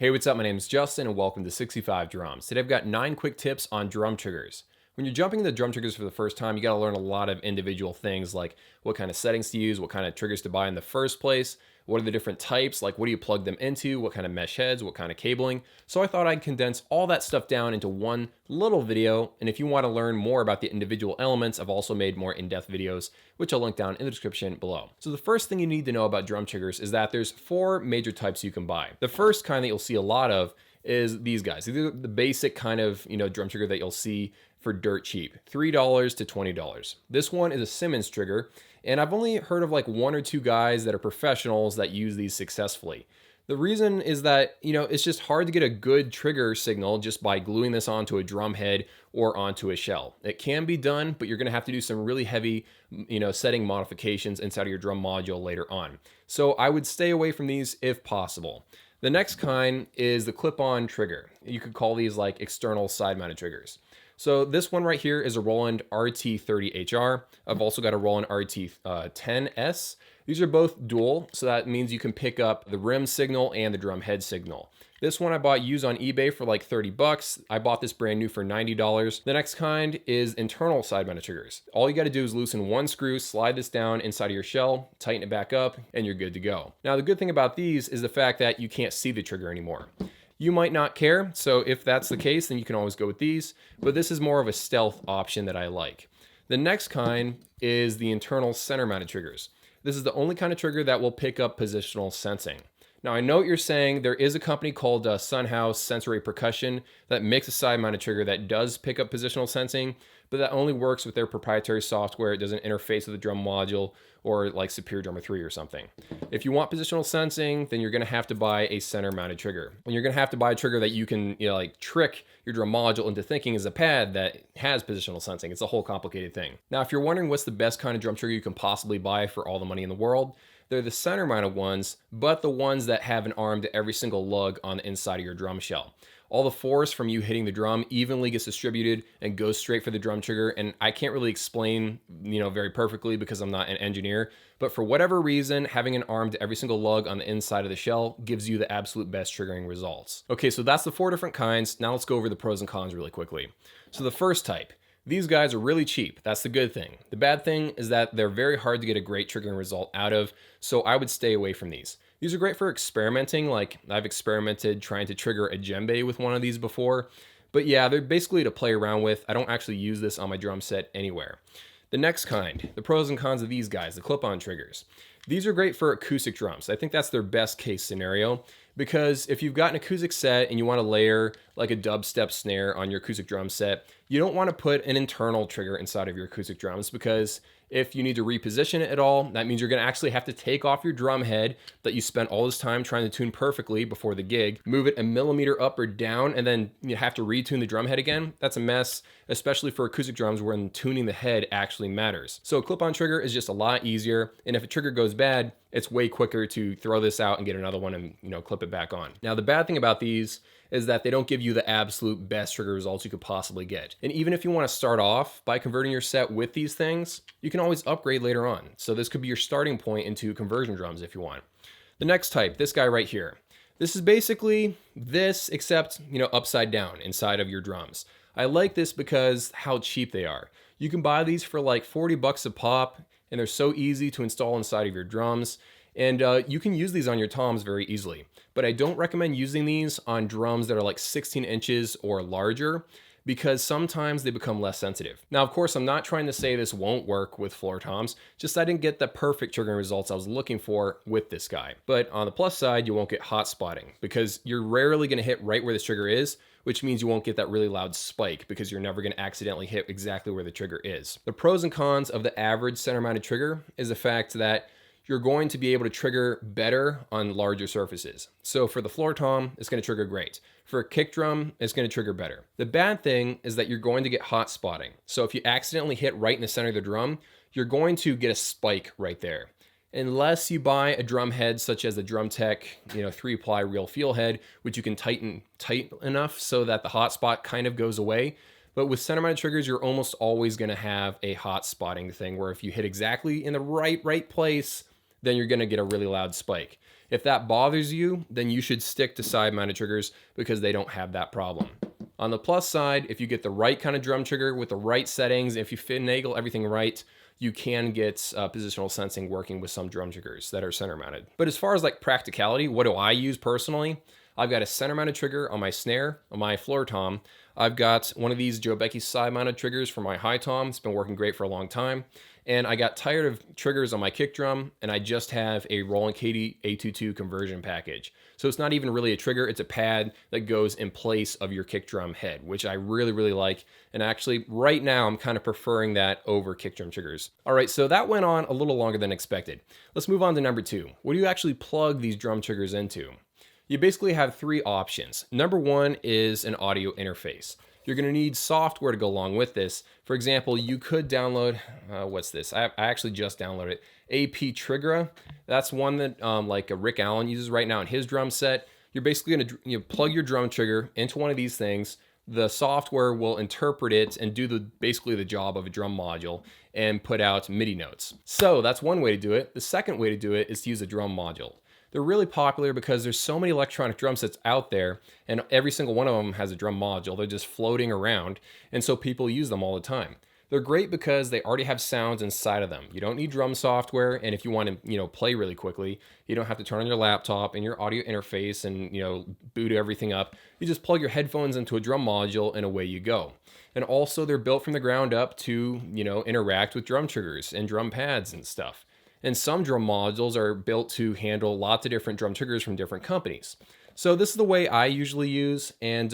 Hey, what's up? My name is Justin and welcome to 65 Drums. Today I've got 9 quick tips on drum triggers. When you're jumping into drum triggers for the first time, you got to learn a lot of individual things like what kind of settings to use, what kind of triggers to buy in the first place, what are the different types, like what do you plug them into, what kind of mesh heads, what kind of cabling. So I thought I'd condense all that stuff down into one little video, and if you want to learn more about the individual elements, I've also made more in-depth videos, which I'll link down in the description below. So the first thing you need to know about drum triggers is that there's 4 major types you can buy. The first kind that you'll see a lot of is these guys. These are the basic kind of, drum trigger that you'll see for dirt cheap, $3 to $20. This one is a Simmons trigger, and I've only heard of like 1 or 2 guys that are professionals that use these successfully. The reason is that, it's just hard to get a good trigger signal just by gluing this onto a drum head or onto a shell. It can be done, but you're gonna have to do some really heavy, setting modifications inside of your drum module later on. So I would stay away from these if possible. The next kind is the clip-on trigger. You could call these like external side-mounted triggers. So this one right here is a Roland RT30HR. I've also got a Roland RT10S. These are both dual, so that means you can pick up the rim signal and the drum head signal. This one I bought used on eBay for like 30 bucks. I bought this brand new for $90. The next kind is internal side-mounted triggers. All you gotta do is loosen one screw, slide this down inside of your shell, tighten it back up, and you're good to go. Now the good thing about these is the fact that you can't see the trigger anymore. You might not care, so if that's the case, then you can always go with these, but this is more of a stealth option that I like. The next kind is the internal center-mounted triggers. This is the only kind of trigger that will pick up positional sensing. Now, I know what you're saying. There is a company called Sunhouse Sensory Percussion that makes a side-mounted trigger that does pick up positional sensing, but that only works with their proprietary software. It doesn't interface with the drum module or like Superior Drummer 3 or something. If you want positional sensing, then you're gonna have to buy a center-mounted trigger. And you're gonna have to buy a trigger that you can, trick your drum module into thinking is a pad that has positional sensing. It's a whole complicated thing. Now, if you're wondering what's the best kind of drum trigger you can possibly buy for all the money in the world, they're the center-mounted ones, but the ones that have an arm to every single lug on the inside of your drum shell. All the force from you hitting the drum evenly gets distributed and goes straight for the drum trigger. And I can't really explain, very perfectly because I'm not an engineer, but for whatever reason, having an arm to every single lug on the inside of the shell gives you the absolute best triggering results. Okay, so that's the 4 different kinds. Now let's go over the pros and cons really quickly. So the first type, these guys are really cheap. That's the good thing. The bad thing is that they're very hard to get a great triggering result out of, so I would stay away from these. These are great for experimenting, like I've experimented trying to trigger a djembe with one of these before, but yeah, they're basically to play around with. I don't actually use this on my drum set anywhere. The next kind, the pros and cons of these guys, the clip-on triggers. These are great for acoustic drums. I think that's their best case scenario because if you've got an acoustic set and you want to layer like a dubstep snare on your acoustic drum set, you don't want to put an internal trigger inside of your acoustic drums because if you need to reposition it at all, that means you're going to actually have to take off your drum head that you spent all this time trying to tune perfectly before the gig, move it a millimeter up or down, and then you have to retune the drum head again. That's a mess, especially for acoustic drums when tuning the head actually matters. So a clip-on trigger is just a lot easier, and if a trigger goes bad, it's way quicker to throw this out and get another one and clip it back on. Now the bad thing about these is that they don't give you the absolute best trigger results you could possibly get. And even if you want to start off by converting your set with these things, you can always upgrade later on. So this could be your starting point into conversion drums if you want. The next type, this guy right here. This is basically this except, upside down inside of your drums. I like this because how cheap they are. You can buy these for like 40 bucks a pop, and they're so easy to install inside of your drums. And you can use these on your toms very easily. But I don't recommend using these on drums that are like 16 inches or larger because sometimes they become less sensitive. Now, of course, I'm not trying to say this won't work with floor toms, just I didn't get the perfect triggering results I was looking for with this guy. But on the plus side, you won't get hot spotting because you're rarely gonna hit right where this trigger is, which means you won't get that really loud spike because you're never gonna accidentally hit exactly where the trigger is. The pros and cons of the average center-mounted trigger is the fact that you're going to be able to trigger better on larger surfaces. So for the floor tom, it's going to trigger great. For a kick drum, it's going to trigger better. The bad thing is that you're going to get hot spotting. So if you accidentally hit right in the center of the drum, you're going to get a spike right there. Unless you buy a drum head such as the DrumTech, 3-ply real feel head, which you can tighten tight enough so that the hot spot kind of goes away. But with center-mounted triggers, you're almost always going to have a hot spotting thing where if you hit exactly in the right place, then you're going to get a really loud spike. If that bothers you, then you should stick to side-mounted triggers because they don't have that problem. On the plus side, if you get the right kind of drum trigger with the right settings, if you finagle everything right, you can get positional sensing working with some drum triggers that are center mounted. But as far as like practicality, what do I use personally? I've got a center mounted trigger on my snare, on my floor tom. I've got one of these Joe Becky side mounted triggers for my high tom. It's been working great for a long time. And I got tired of triggers on my kick drum, and I just have a Roland Katie A22 conversion package. So it's not even really a trigger, it's a pad that goes in place of your kick drum head, which I really, really like. And actually, right now, I'm kind of preferring that over kick drum triggers. All right, so that went on a little longer than expected. Let's move on to number 2. What do you actually plug these drum triggers into? You basically have 3 options. Number 1 is an audio interface. You're going to need software to go along with this. For example, you could download, what's this? I actually just downloaded it. AP Trigger. That's one that like Rick Allen uses right now in his drum set. You're basically going to plug your drum trigger into one of these things. The software will interpret it and do basically the job of a drum module and put out MIDI notes. So that's one way to do it. The second way to do it is to use a drum module. They're really popular because there's so many electronic drum sets out there, and every single one of them has a drum module. They're just floating around, and so people use them all the time. They're great because they already have sounds inside of them. You don't need drum software, and if you want to, play really quickly, you don't have to turn on your laptop and your audio interface and, boot everything up. You just plug your headphones into a drum module and away you go. And also they're built from the ground up to, interact with drum triggers and drum pads and stuff. And some drum modules are built to handle lots of different drum triggers from different companies. So this is the way I usually use, and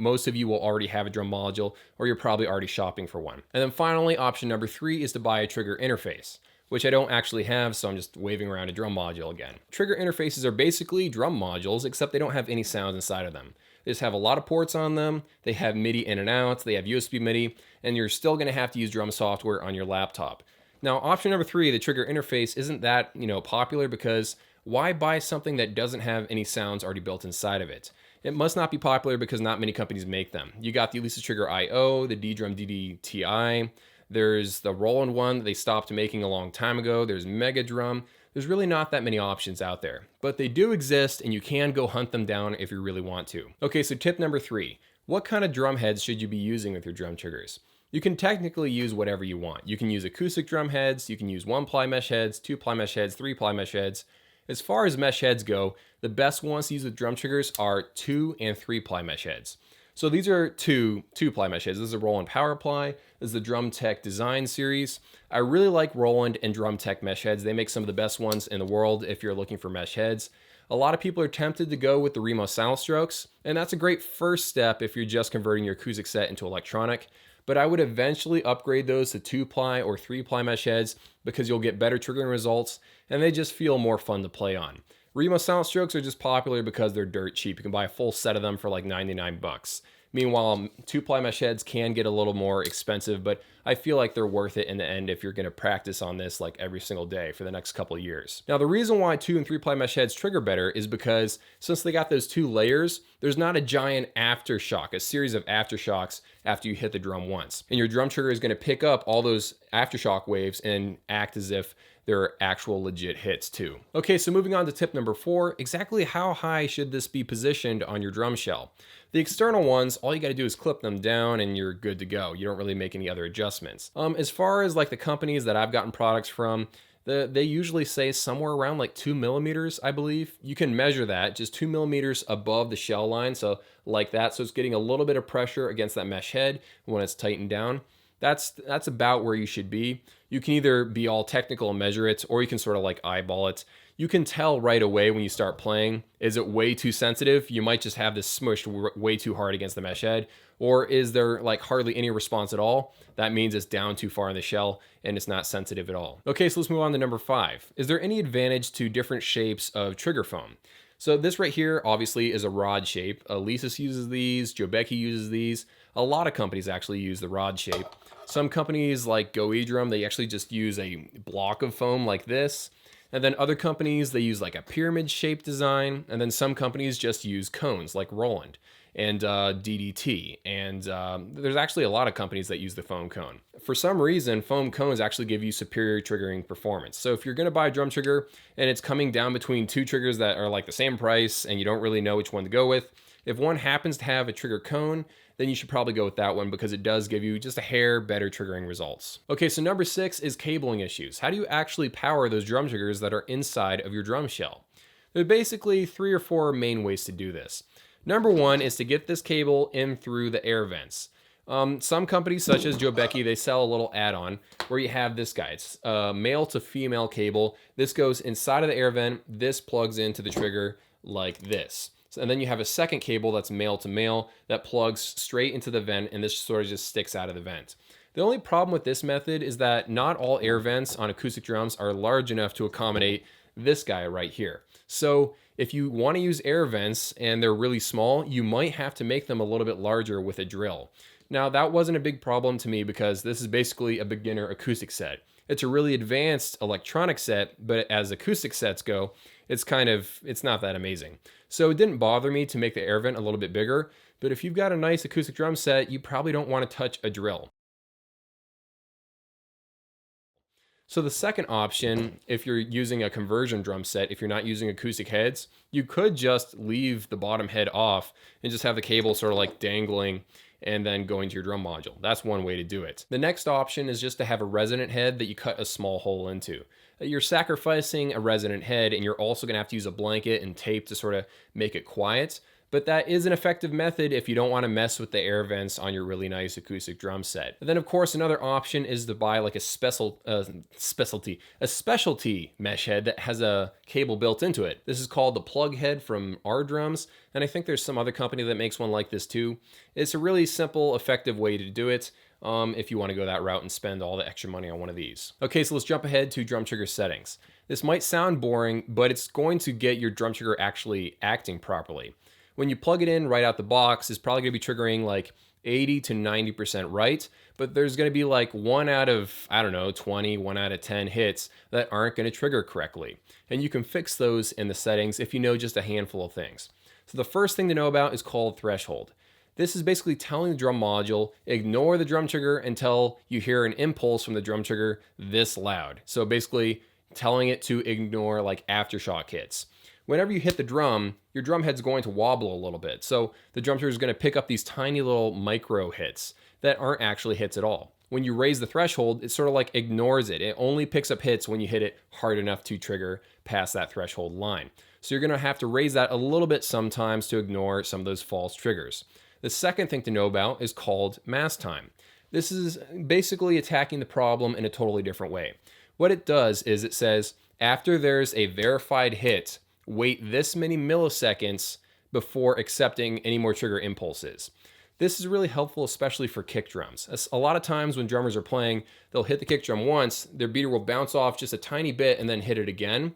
most of you will already have a drum module, or you're probably already shopping for one. And then finally, option number 3 is to buy a trigger interface, which I don't actually have, so I'm just waving around a drum module again. Trigger interfaces are basically drum modules, except they don't have any sounds inside of them. They just have a lot of ports on them, they have MIDI in and out, they have USB MIDI, and you're still gonna have to use drum software on your laptop. Now, option number 3, the trigger interface, isn't that, popular because why buy something that doesn't have any sounds already built inside of it? It must not be popular because not many companies make them. You got the Elisa Trigger IO, the D-Drum DD-TI, there's the Roland one that they stopped making a long time ago, there's Mega Drum. There's really not that many options out there, but they do exist and you can go hunt them down if you really want to. Okay, so tip number 3, what kind of drum heads should you be using with your drum triggers? You can technically use whatever you want. You can use acoustic drum heads, you can use 1-ply mesh heads, 2-ply mesh heads, 3-ply mesh heads. As far as mesh heads go, the best ones to use with drum triggers are 2 and 3-ply mesh heads. So these are 2-ply mesh heads. This is a Roland Power Ply. This is the Drum Tech Design Series. I really like Roland and Drum Tech mesh heads. They make some of the best ones in the world if you're looking for mesh heads. A lot of people are tempted to go with the Remo Sound Strokes, and that's a great first step if you're just converting your acoustic set into electronic. But I would eventually upgrade those to 2-ply or 3-ply mesh heads because you'll get better triggering results and they just feel more fun to play on. Remo Sound Strokes are just popular because they're dirt cheap. You can buy a full set of them for like 99 bucks. Meanwhile, 2-ply mesh heads can get a little more expensive, but I feel like they're worth it in the end if you're going to practice on this like every single day for the next couple of years. Now, the reason why 2 and 3-ply mesh heads trigger better is because since they got those 2 layers, there's not a giant aftershock, a series of aftershocks after you hit the drum once. And your drum trigger is going to pick up all those aftershock waves and act as if they're actual legit hits too. Okay, so moving on to tip number 4, exactly how high should this be positioned on your drum shell? The external ones, all you gotta do is clip them down and you're good to go. You don't really make any other adjustments. As far as like the companies that I've gotten products from, they usually say somewhere around like 2 millimeters, I believe. You can measure that, just 2 millimeters above the shell line, so like that. So it's getting a little bit of pressure against that mesh head when it's tightened down. That's about where you should be. You can either be all technical and measure it, or you can sort of like eyeball it. You can tell right away when you start playing, is it way too sensitive? You might just have this smushed way too hard against the mesh head, or is there like hardly any response at all? That means it's down too far in the shell and it's not sensitive at all. Okay, so let's move on to number 5. Is there any advantage to different shapes of trigger foam? So this right here obviously is a rod shape. Alesis uses these, Joe Becky uses these. A lot of companies actually use the rod shape. Some companies like GoeDrum, they actually just use a block of foam like this. And then other companies, they use like a pyramid shaped design. And then some companies just use cones like Roland. and DDT. And there's actually a lot of companies that use the foam cone. For some reason, foam cones actually give you superior triggering performance. So if you're going to buy a drum trigger and it's coming down between two triggers that are like the same price and you don't really know which one to go with, if one happens to have a trigger cone, then you should probably go with that one because it does give you just a hair better triggering results. Okay, so number 6 is cabling issues. How do you actually power those drum triggers that are inside of your drum shell? There are basically 3 or 4 main ways to do this. Number 1 is to get this cable in through the air vents. Some companies such as Joe Becky, they sell a little add-on where you have this guy. It's a male to female cable. This goes inside of the air vent. This plugs into the trigger like this. And then you have a second cable that's male to male that plugs straight into the vent, and this sort of just sticks out of the vent. The only problem with this method is that not all air vents on acoustic drums are large enough to accommodate this guy right here. So if you want to use air vents and they're really small, you might have to make them a little bit larger with a drill. Now, that wasn't a big problem to me because this is basically a beginner acoustic set. It's a really advanced electronic set, but as acoustic sets go, it's not that amazing. So it didn't bother me to make the air vent a little bit bigger, but if you've got a nice acoustic drum set, you probably don't want to touch a drill. So the second option, if you're using a conversion drum set, if you're not using acoustic heads, you could just leave the bottom head off and just have the cable sort of like dangling and then going to your drum module. That's one way to do it. The next option is just to have a resonant head that you cut a small hole into. You're sacrificing a resonant head and you're also gonna have to use a blanket and tape to sort of make it quiet. But that is an effective method if you don't want to mess with the air vents on your really nice acoustic drum set. And then of course another option is to buy like a specialty mesh head that has a cable built into it. This is called the plug head from R Drums, and I think there's some other company that makes one like this too. It's a really simple, effective way to do it if you want to go that route and spend all the extra money on one of these. Okay, so let's jump ahead to drum trigger settings. This might sound boring, but it's going to get your drum trigger actually acting properly. When you plug it in right out the box, it's probably gonna be triggering like 80 to 90% right, but there's gonna be like 1 out of, I don't know, 20, 1 out of 10 hits that aren't gonna trigger correctly. And you can fix those in the settings if you know just a handful of things. So the first thing to know about is called threshold. This is basically telling the drum module, ignore the drum trigger until you hear an impulse from the drum trigger this loud. So basically telling it to ignore like aftershock hits. Whenever you hit the drum, your drum head's going to wobble a little bit. So the drum trigger is going to pick up these tiny little micro hits that aren't actually hits at all. When you raise the threshold, it sort of like ignores it. It only picks up hits when you hit it hard enough to trigger past that threshold line. So you're going to have to raise that a little bit sometimes to ignore some of those false triggers. The second thing to know about is called mass time. This is basically attacking the problem in a totally different way. What it does is it says, after there's a verified hit, wait this many milliseconds before accepting any more trigger impulses. This is really helpful, especially for kick drums. A lot of times when drummers are playing, they'll hit the kick drum once, their beater will bounce off just a tiny bit and then hit it again.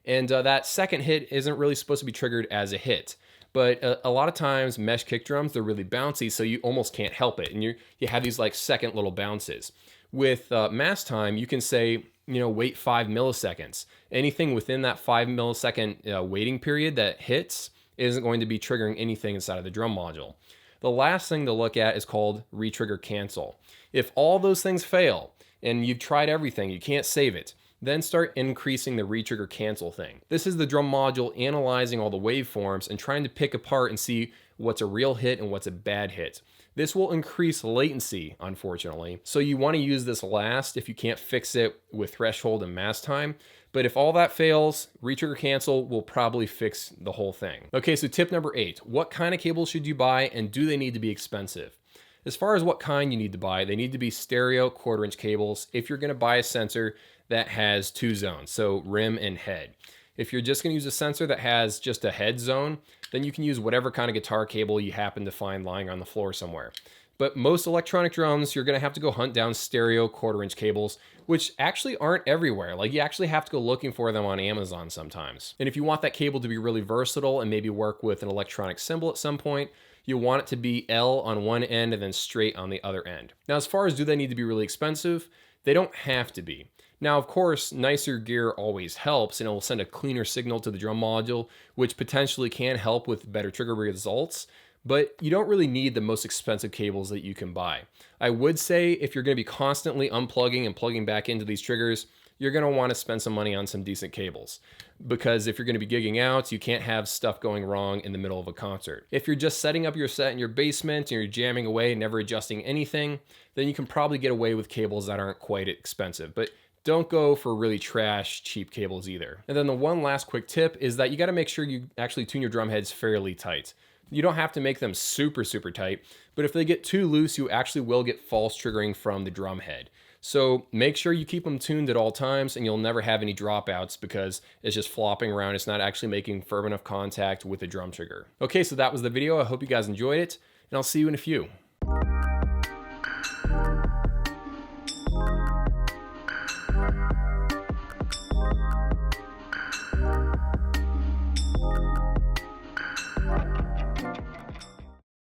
And that second hit isn't really supposed to be triggered as a hit. But a lot of times mesh kick drums, they're really bouncy, so you almost can't help it. And you have these like second little bounces. With mass time, you can say, wait 5 milliseconds. Anything within that 5 millisecond waiting period that hits isn't going to be triggering anything inside of the drum module. The last thing to look at is called retrigger cancel. If all those things fail and you've tried everything, you can't save it, then start increasing the retrigger cancel thing. This is the drum module analyzing all the waveforms and trying to pick apart and see what's a real hit and what's a bad hit. This will increase latency, unfortunately. So you want to use this last if you can't fix it with threshold and mass time. But if all that fails, retrigger cancel will probably fix the whole thing. Okay, so tip number 8. What kind of cables should you buy and do they need to be expensive? As far as what kind you need to buy, they need to be stereo 1/4-inch cables if you're going to buy a sensor that has 2 zones, so rim and head. If you're just going to use a sensor that has just a head zone, then you can use whatever kind of guitar cable you happen to find lying on the floor somewhere. But most electronic drums, you're going to have to go hunt down stereo 1/4-inch cables, which actually aren't everywhere. Like you actually have to go looking for them on Amazon sometimes. And if you want that cable to be really versatile and maybe work with an electronic cymbal at some point, you want it to be L on one end and then straight on the other end. Now, as far as do they need to be really expensive, they don't have to be. Now, of course, nicer gear always helps and it will send a cleaner signal to the drum module, which potentially can help with better trigger results. but you don't really need the most expensive cables that you can buy. I would say if you're going to be constantly unplugging and plugging back into these triggers, you're going to want to spend some money on some decent cables, because if you're going to be gigging out, you can't have stuff going wrong in the middle of a concert. If you're just setting up your set in your basement and you're jamming away, never adjusting anything, then you can probably get away with cables that aren't quite expensive. But don't go for really trash, cheap cables either. And then the one last quick tip is that you got to make sure you actually tune your drum heads fairly tight. You don't have to make them super, super tight, but if they get too loose, you actually will get false triggering from the drum head. So make sure you keep them tuned at all times, and you'll never have any dropouts because it's just flopping around. It's not actually making firm enough contact with the drum trigger. Okay, so that was the video. I hope you guys enjoyed it, and I'll see you in a few.